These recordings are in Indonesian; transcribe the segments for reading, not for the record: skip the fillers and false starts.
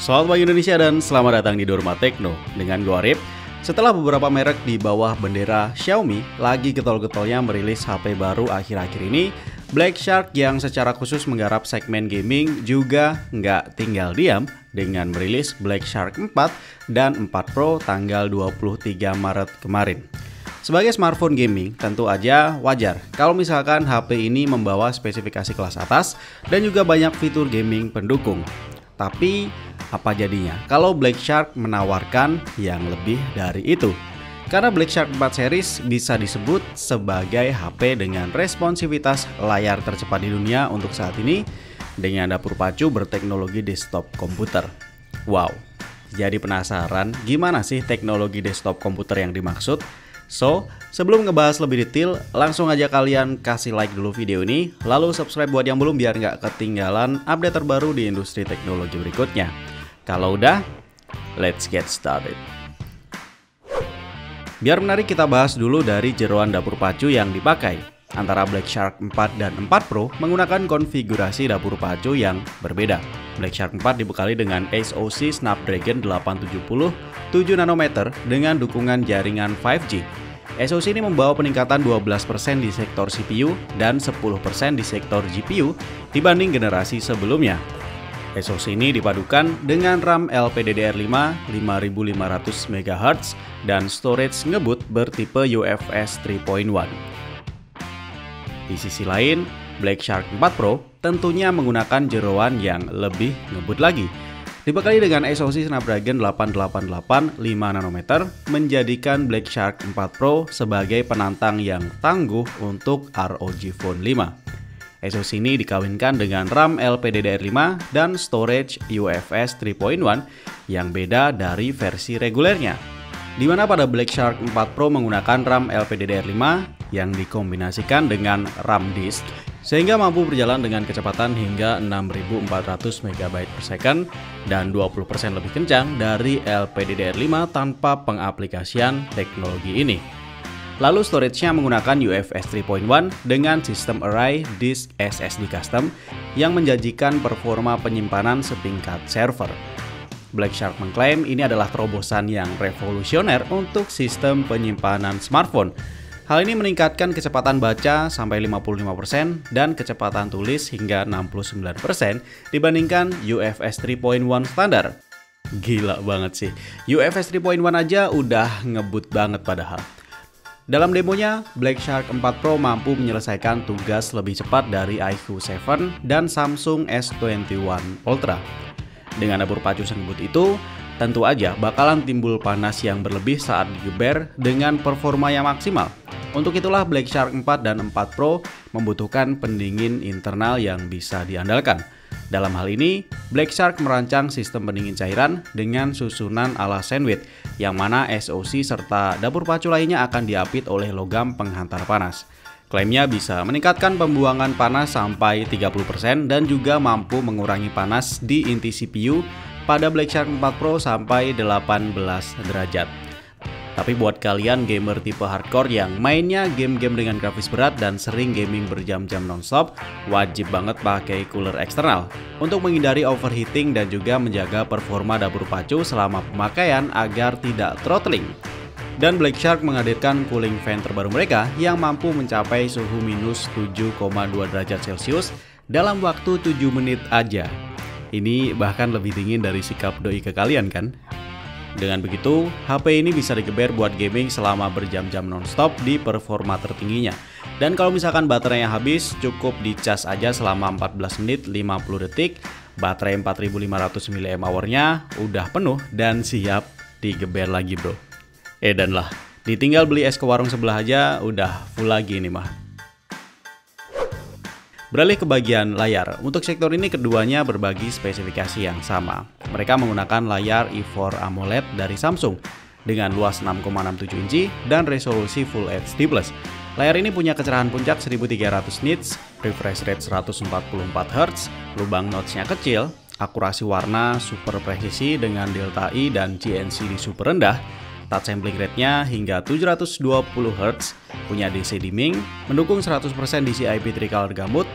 Selamat pagi Indonesia dan selamat datang di Dorma Tekno dengan gue Arif. Setelah beberapa merek di bawah bendera Xiaomi lagi getol-getolnya merilis HP baru akhir-akhir ini, Black Shark yang secara khusus menggarap segmen gaming juga nggak tinggal diam dengan merilis Black Shark 4 dan 4 Pro tanggal 23 Maret kemarin. Sebagai smartphone gaming, tentu aja wajar kalau misalkan HP ini membawa spesifikasi kelas atas dan juga banyak fitur gaming pendukung. Tapi apa jadinya kalau Black Shark menawarkan yang lebih dari itu? Karena Black Shark 4 series bisa disebut sebagai HP dengan responsivitas layar tercepat di dunia untuk saat ini dengan dapur pacu berteknologi desktop komputer. Wow, jadi penasaran gimana sih teknologi desktop komputer yang dimaksud? So, sebelum ngebahas lebih detail, langsung aja kalian kasih like dulu video ini, lalu subscribe buat yang belum biar nggak ketinggalan update terbaru di industri teknologi berikutnya. Kalau udah, let's get started. Biar menarik kita bahas dulu dari jeroan dapur pacu yang dipakai. Antara Black Shark 4 dan 4 Pro menggunakan konfigurasi dapur pacu yang berbeda. Black Shark 4 dibekali dengan SoC Snapdragon 870 7 nanometer dengan dukungan jaringan 5G. SoC ini membawa peningkatan 12% di sektor CPU dan 10% di sektor GPU dibanding generasi sebelumnya. SoC ini dipadukan dengan RAM LPDDR5 5500 MHz dan storage ngebut bertipe UFS 3.1. Di sisi lain, Black Shark 4 Pro tentunya menggunakan jeroan yang lebih ngebut lagi. Dibekali dengan SoC Snapdragon 888 5 nanometer, menjadikan Black Shark 4 Pro sebagai penantang yang tangguh untuk ROG Phone 5. SoC ini dikawinkan dengan RAM LPDDR5 dan storage UFS 3.1 yang beda dari versi regulernya. Di mana pada Black Shark 4 Pro menggunakan RAM LPDDR5 yang dikombinasikan dengan RAM disk sehingga mampu berjalan dengan kecepatan hingga 6400 MB/s dan 20% lebih kencang dari LPDDR5 tanpa pengaplikasian teknologi ini. Lalu storage-nya menggunakan UFS 3.1 dengan sistem array disk SSD custom yang menjanjikan performa penyimpanan setingkat server. Black Shark mengklaim ini adalah terobosan yang revolusioner untuk sistem penyimpanan smartphone. Hal ini meningkatkan kecepatan baca sampai 55% dan kecepatan tulis hingga 69% dibandingkan UFS 3.1 standar. Gila banget sih, UFS 3.1 aja udah ngebut banget padahal. Dalam demonya, Black Shark 4 Pro mampu menyelesaikan tugas lebih cepat dari iQOO 7 dan Samsung S21 Ultra. Dengan dapur pacu sengebut itu, tentu aja bakalan timbul panas yang berlebih saat digeber dengan performa yang maksimal. Untuk itulah Black Shark 4 dan 4 Pro membutuhkan pendingin internal yang bisa diandalkan. Dalam hal ini, Black Shark merancang sistem pendingin cairan dengan susunan ala sandwich, yang mana SoC serta dapur pacu lainnya akan diapit oleh logam penghantar panas. Klaimnya bisa meningkatkan pembuangan panas sampai 30% dan juga mampu mengurangi panas di inti CPU pada Black Shark 4 Pro sampai 18 derajat. Tapi buat kalian gamer tipe hardcore yang mainnya game-game dengan grafis berat dan sering gaming berjam-jam nonstop, wajib banget pakai cooler eksternal untuk menghindari overheating dan juga menjaga performa dapur pacu selama pemakaian agar tidak throttling. Dan Black Shark menghadirkan cooling fan terbaru mereka yang mampu mencapai suhu minus 7,2 derajat Celcius dalam waktu 7 menit aja. Ini bahkan lebih dingin dari sikap doi ke kalian kan? Dengan begitu, HP ini bisa digeber buat gaming selama berjam-jam nonstop di performa tertingginya. Dan kalau misalkan baterainya habis, cukup dicas aja selama 14 menit 50 detik, baterai 4500 mAh-nya udah penuh dan siap digeber lagi bro. Dan lah, ditinggal beli es ke warung sebelah aja udah full lagi nih mah. Beralih ke bagian layar, untuk sektor ini keduanya berbagi spesifikasi yang sama. Mereka menggunakan layar E4 AMOLED dari Samsung dengan luas 6,67 inci dan resolusi Full HD+. Layar ini punya kecerahan puncak 1300 nits, refresh rate 144 Hz, lubang notch-nya kecil, akurasi warna super presisi dengan delta I dan GNC di super rendah, touch sampling rate-nya hingga 720 Hz, punya DC dimming, mendukung 100% DCI-P3 color gamut,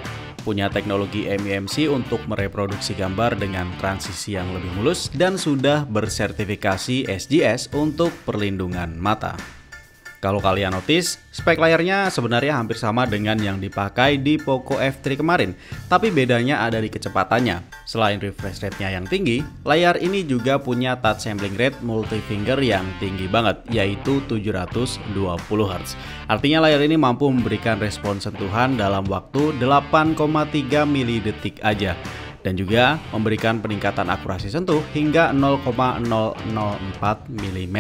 punya teknologi MEMC untuk mereproduksi gambar dengan transisi yang lebih mulus, dan sudah bersertifikasi SGS untuk perlindungan mata. Kalau kalian notice, spek layarnya sebenarnya hampir sama dengan yang dipakai di Poco F3 kemarin, tapi bedanya ada di kecepatannya. Selain refresh rate-nya yang tinggi, layar ini juga punya touch sampling rate multi-finger yang tinggi banget, yaitu 720 Hz. Artinya layar ini mampu memberikan respon sentuhan dalam waktu 8,3 milidetik aja, dan juga memberikan peningkatan akurasi sentuh hingga 0,004 mm.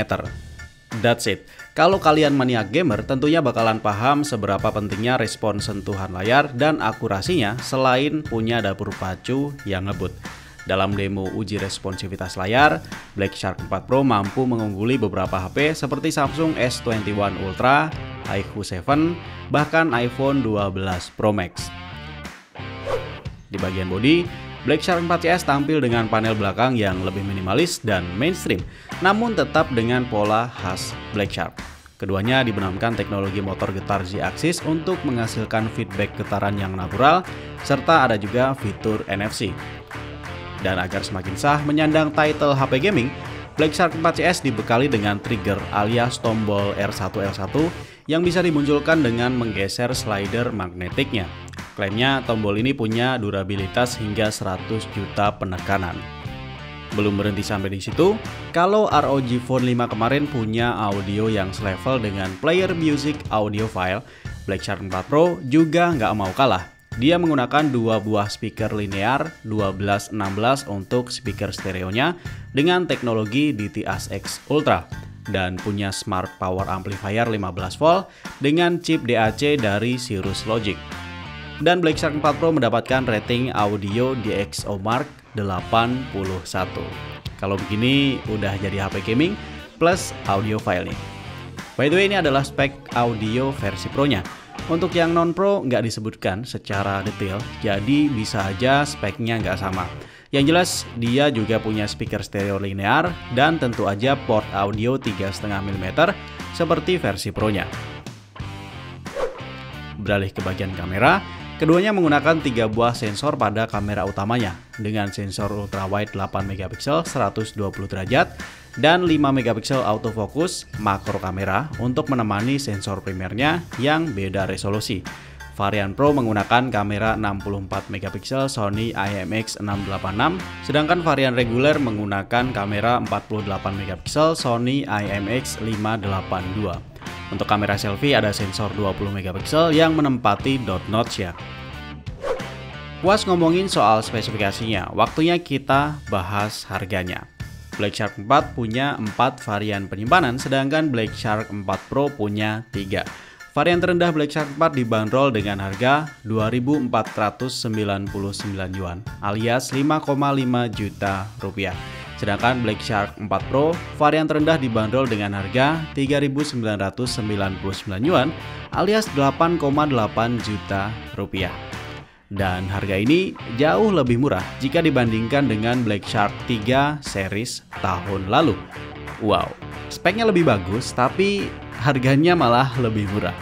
That's it. Kalau kalian maniak gamer, tentunya bakalan paham seberapa pentingnya respon sentuhan layar dan akurasinya selain punya dapur pacu yang ngebut. Dalam demo uji responsivitas layar, Black Shark 4 Pro mampu mengungguli beberapa HP seperti Samsung S21 Ultra, iQOO 7, bahkan iPhone 12 Pro Max. Di bagian bodi, Black Shark 4CS tampil dengan panel belakang yang lebih minimalis dan mainstream, namun tetap dengan pola khas Black Shark. Keduanya dibenamkan teknologi motor getar Z-axis untuk menghasilkan feedback getaran yang natural, serta ada juga fitur NFC. Dan agar semakin sah menyandang title HP gaming, Black Shark 4CS dibekali dengan trigger alias tombol R1L1 yang bisa dimunculkan dengan menggeser slider magnetiknya. Klaimnya tombol ini punya durabilitas hingga 100 juta penekanan. Belum berhenti sampai di situ, kalau ROG Phone 5 kemarin punya audio yang selevel dengan player music audio file, Black Shark 4 Pro juga nggak mau kalah. Dia menggunakan dua buah speaker linear 12-16 untuk speaker stereonya dengan teknologi DTS-X Ultra, dan punya smart power amplifier 15 volt dengan chip DAC dari Cirrus Logic. Dan Black Shark 4 Pro mendapatkan rating audio DxOMark 81. Kalau begini udah jadi HP gaming plus audio file nih. By the way, ini adalah spek audio versi Pro-nya. Untuk yang non-Pro nggak disebutkan secara detail, jadi bisa aja speknya nggak sama. Yang jelas, dia juga punya speaker stereo linear dan tentu aja port audio 3,5 mm seperti versi Pro-nya. Beralih ke bagian kamera, keduanya menggunakan 3 buah sensor pada kamera utamanya dengan sensor ultrawide 8 MP 120 derajat dan 5 MP autofocus makro kamera untuk menemani sensor primernya yang beda resolusi. Varian Pro menggunakan kamera 64 MP Sony IMX686, sedangkan varian reguler menggunakan kamera 48 MP Sony IMX582. Untuk kamera selfie ada sensor 20 MP yang menempati dot notch ya. Puas ngomongin soal spesifikasinya, waktunya kita bahas harganya. Black Shark 4 punya 4 varian penyimpanan, sedangkan Black Shark 4 Pro punya 3. Varian terendah Black Shark 4 dibanderol dengan harga 2.499 yuan alias 5,5 juta rupiah. Sedangkan Black Shark 4 Pro varian terendah dibanderol dengan harga 3.999 yuan alias 8,8 juta rupiah. Dan harga ini jauh lebih murah jika dibandingkan dengan Black Shark 3 series tahun lalu. Wow, speknya lebih bagus tapi harganya malah lebih murah.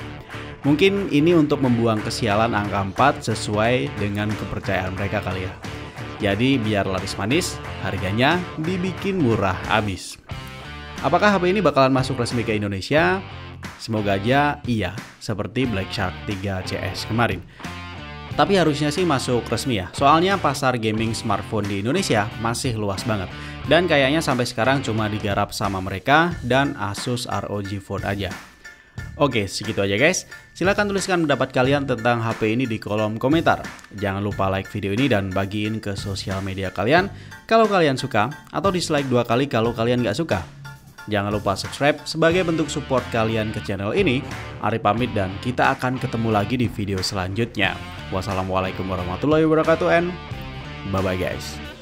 Mungkin ini untuk membuang kesialan angka 4 sesuai dengan kepercayaan mereka kali ya. Jadi biar laris manis, harganya dibikin murah abis. Apakah HP ini bakalan masuk resmi ke Indonesia? Semoga aja iya, seperti Black Shark 3 CS kemarin. Tapi harusnya sih masuk resmi ya, soalnya pasar gaming smartphone di Indonesia masih luas banget. Dan kayaknya sampai sekarang cuma digarap sama mereka dan Asus ROG Phone aja. Oke, segitu aja guys. Silahkan tuliskan pendapat kalian tentang HP ini di kolom komentar. Jangan lupa like video ini dan bagiin ke sosial media kalian kalau kalian suka, atau dislike 2 kali kalau kalian nggak suka. Jangan lupa subscribe sebagai bentuk support kalian ke channel ini. Ari pamit dan kita akan ketemu lagi di video selanjutnya. Wassalamualaikum warahmatullahi wabarakatuh and bye-bye guys.